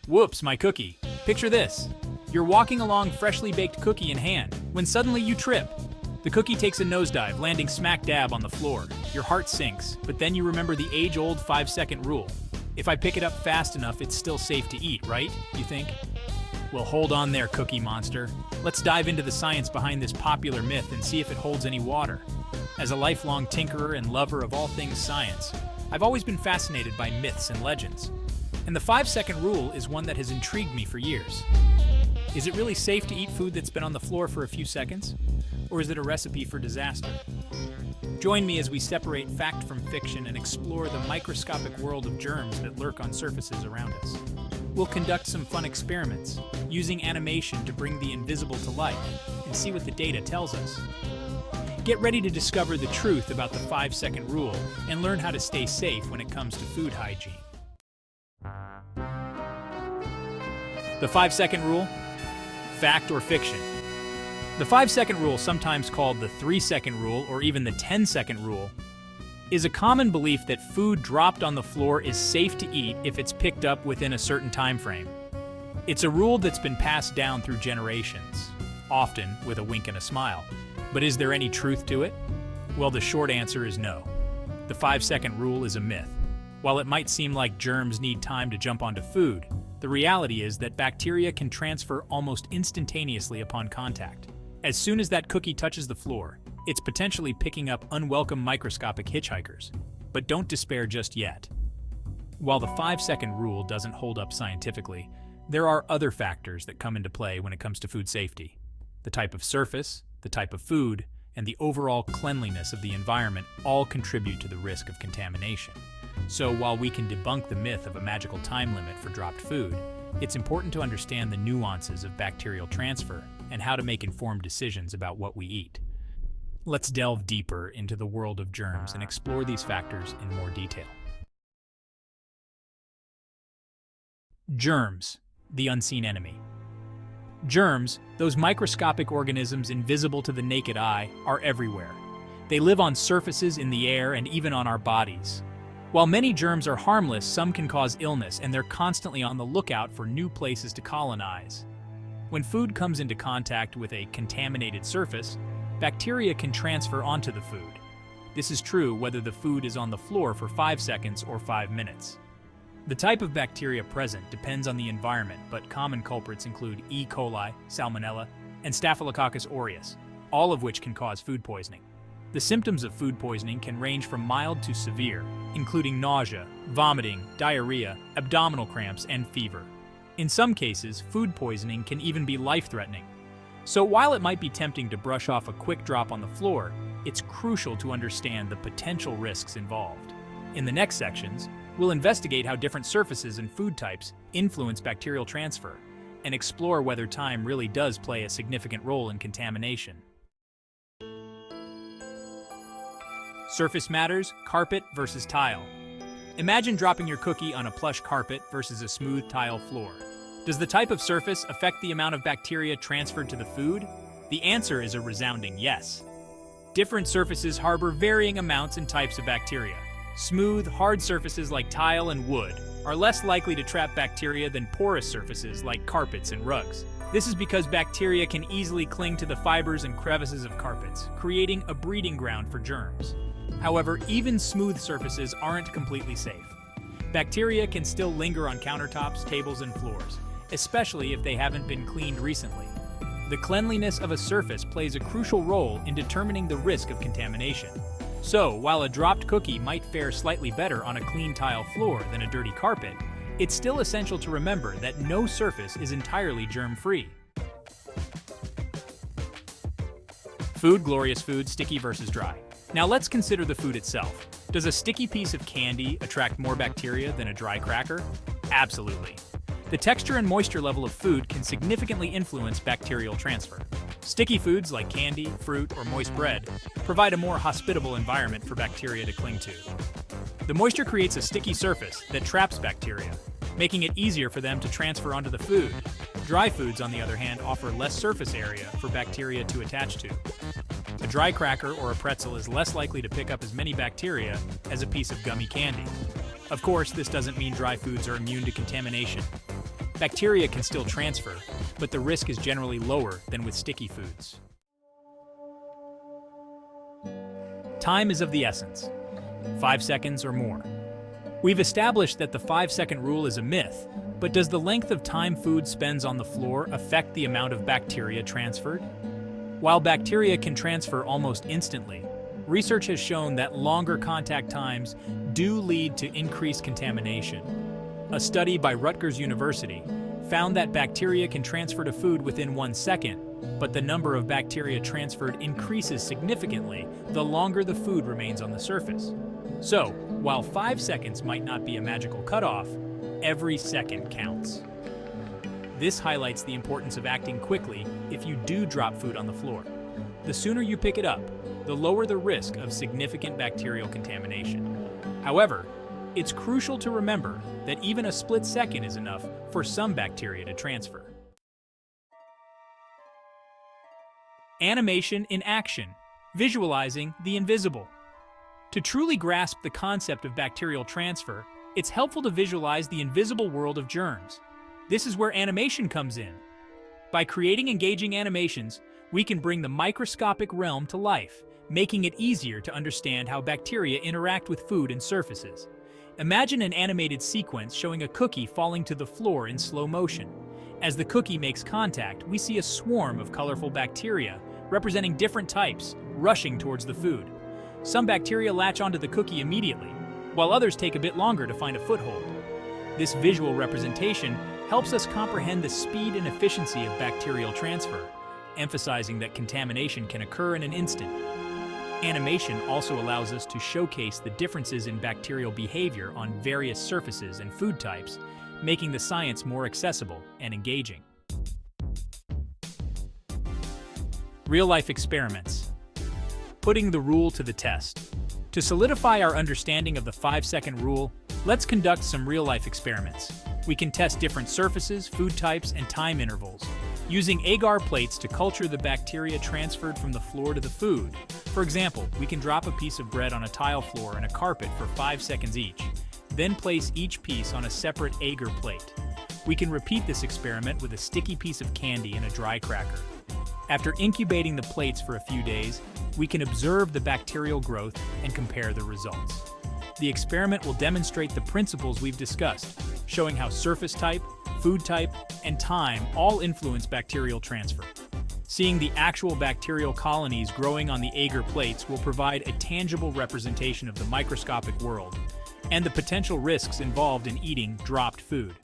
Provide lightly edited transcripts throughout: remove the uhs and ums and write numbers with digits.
Whoops, my cookie. Picture this. You're walking along freshly baked cookie in hand, when suddenly you trip. The cookie takes a nosedive, landing smack dab on the floor. Your heart sinks, but then you remember the age-old 5-second rule. If I pick it up fast enough, it's still safe to eat, right? You think? Well, hold on there, Cookie Monster. Let's dive into the science behind this popular myth and see if it holds any water. As a lifelong tinkerer and lover of all things science, I've always been fascinated by myths and legends. And the 5-second rule is one that has intrigued me for years. Is it really safe to eat food that's been on the floor for a few seconds? Or is it a recipe for disaster? Join me as we separate fact from fiction and explore the microscopic world of germs that lurk on surfaces around us. We'll conduct some fun experiments, using animation to bring the invisible to life, and see what the data tells us. Get ready to discover the truth about the 5-second rule and learn how to stay safe when it comes to food hygiene. The 5-second rule? Fact or fiction? The 5-second rule, sometimes called the 3-second rule or even the 10-second rule, is a common belief that food dropped on the floor is safe to eat if it's picked up within a certain time frame. It's a rule that's been passed down through generations, often with a wink and a smile. But is there any truth to it? Well, the short answer is no. The 5-second rule is a myth. While it might seem like germs need time to jump onto food, the reality is that bacteria can transfer almost instantaneously upon contact. As soon as that cookie touches the floor, it's potentially picking up unwelcome microscopic hitchhikers. But don't despair just yet. While the 5-second rule doesn't hold up scientifically, there are other factors that come into play when it comes to food safety. The type of surface, the type of food, and the overall cleanliness of the environment all contribute to the risk of contamination. So while we can debunk the myth of a magical time limit for dropped food, it's important to understand the nuances of bacterial transfer and how to make informed decisions about what we eat. Let's delve deeper into the world of germs and explore these factors in more detail. Germs, the unseen enemy. Germs, those microscopic organisms invisible to the naked eye, are everywhere. They live on surfaces in the air and even on our bodies. While many germs are harmless, some can cause illness, and they're constantly on the lookout for new places to colonize. When food comes into contact with a contaminated surface, bacteria can transfer onto the food. This is true whether the food is on the floor for 5 seconds or 5 minutes. The type of bacteria present depends on the environment, but common culprits include E. coli, Salmonella, and Staphylococcus aureus, all of which can cause food poisoning. The symptoms of food poisoning can range from mild to severe, including nausea, vomiting, diarrhea, abdominal cramps, and fever. In some cases, food poisoning can even be life-threatening. So while it might be tempting to brush off a quick drop on the floor, it's crucial to understand the potential risks involved. In the next sections, we'll investigate how different surfaces and food types influence bacterial transfer and explore whether time really does play a significant role in contamination. Surface matters, carpet versus tile. Imagine dropping your cookie on a plush carpet versus a smooth tile floor. Does the type of surface affect the amount of bacteria transferred to the food? The answer is a resounding yes. Different surfaces harbor varying amounts and types of bacteria. Smooth, hard surfaces like tile and wood are less likely to trap bacteria than porous surfaces like carpets and rugs. This is because bacteria can easily cling to the fibers and crevices of carpets, creating a breeding ground for germs. However, even smooth surfaces aren't completely safe. Bacteria can still linger on countertops, tables, and floors, especially if they haven't been cleaned recently. The cleanliness of a surface plays a crucial role in determining the risk of contamination. So, while a dropped cookie might fare slightly better on a clean tile floor than a dirty carpet, it's still essential to remember that no surface is entirely germ-free. Food, glorious food, sticky versus dry. Now let's consider the food itself. Does a sticky piece of candy attract more bacteria than a dry cracker? Absolutely. The texture and moisture level of food can significantly influence bacterial transfer. Sticky foods like candy, fruit, or moist bread provide a more hospitable environment for bacteria to cling to. The moisture creates a sticky surface that traps bacteria, making it easier for them to transfer onto the food. Dry foods, on the other hand, offer less surface area for bacteria to attach to. A dry cracker or a pretzel is less likely to pick up as many bacteria as a piece of gummy candy. Of course, this doesn't mean dry foods are immune to contamination. Bacteria can still transfer, but the risk is generally lower than with sticky foods. Time is of the essence. 5 seconds or more. We've established that the 5-second rule is a myth, but does the length of time food spends on the floor affect the amount of bacteria transferred? While bacteria can transfer almost instantly, research has shown that longer contact times do lead to increased contamination. A study by Rutgers University found that bacteria can transfer to food within 1 second, but the number of bacteria transferred increases significantly the longer the food remains on the surface. So, while 5 seconds might not be a magical cutoff, every second counts. This highlights the importance of acting quickly if you do drop food on the floor. The sooner you pick it up, the lower the risk of significant bacterial contamination. However, it's crucial to remember that even a split second is enough for some bacteria to transfer. Animation in action, visualizing the invisible. To truly grasp the concept of bacterial transfer, it's helpful to visualize the invisible world of germs. This is where animation comes in. By creating engaging animations, we can bring the microscopic realm to life, making it easier to understand how bacteria interact with food and surfaces. Imagine an animated sequence showing a cookie falling to the floor in slow motion. As the cookie makes contact, we see a swarm of colorful bacteria, representing different types, rushing towards the food. Some bacteria latch onto the cookie immediately, while others take a bit longer to find a foothold. This visual representation helps us comprehend the speed and efficiency of bacterial transfer, emphasizing that contamination can occur in an instant. Animation also allows us to showcase the differences in bacterial behavior on various surfaces and food types, making the science more accessible and engaging. Real-life experiments. Putting the rule to the test. To solidify our understanding of the 5-second rule, let's conduct some real-life experiments. We can test different surfaces, food types, and time intervals, using agar plates to culture the bacteria transferred from the floor to the food. For example, we can drop a piece of bread on a tile floor and a carpet for 5 seconds each, then place each piece on a separate agar plate. We can repeat this experiment with a sticky piece of candy and a dry cracker. After incubating the plates for a few days, we can observe the bacterial growth and compare the results. The experiment will demonstrate the principles we've discussed, showing how surface type, food type, and time all influence bacterial transfer. Seeing the actual bacterial colonies growing on the agar plates will provide a tangible representation of the microscopic world and the potential risks involved in eating dropped food.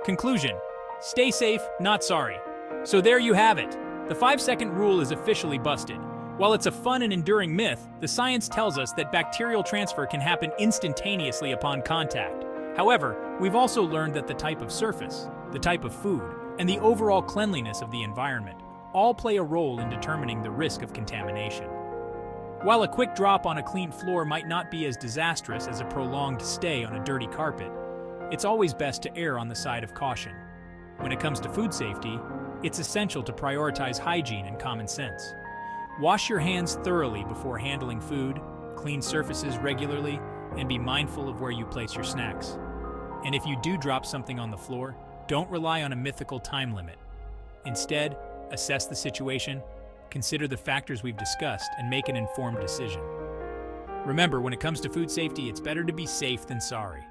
Conclusion: stay safe, not sorry. So there you have it. The 5-second rule is officially busted. While it's a fun and enduring myth, the science tells us that bacterial transfer can happen instantaneously upon contact. However, we've also learned that the type of surface, the type of food, and the overall cleanliness of the environment all play a role in determining the risk of contamination. While a quick drop on a clean floor might not be as disastrous as a prolonged stay on a dirty carpet, it's always best to err on the side of caution. When it comes to food safety, it's essential to prioritize hygiene and common sense. Wash your hands thoroughly before handling food, clean surfaces regularly, and be mindful of where you place your snacks. And if you do drop something on the floor, don't rely on a mythical time limit. Instead, assess the situation, consider the factors we've discussed, and make an informed decision. Remember, when it comes to food safety, it's better to be safe than sorry.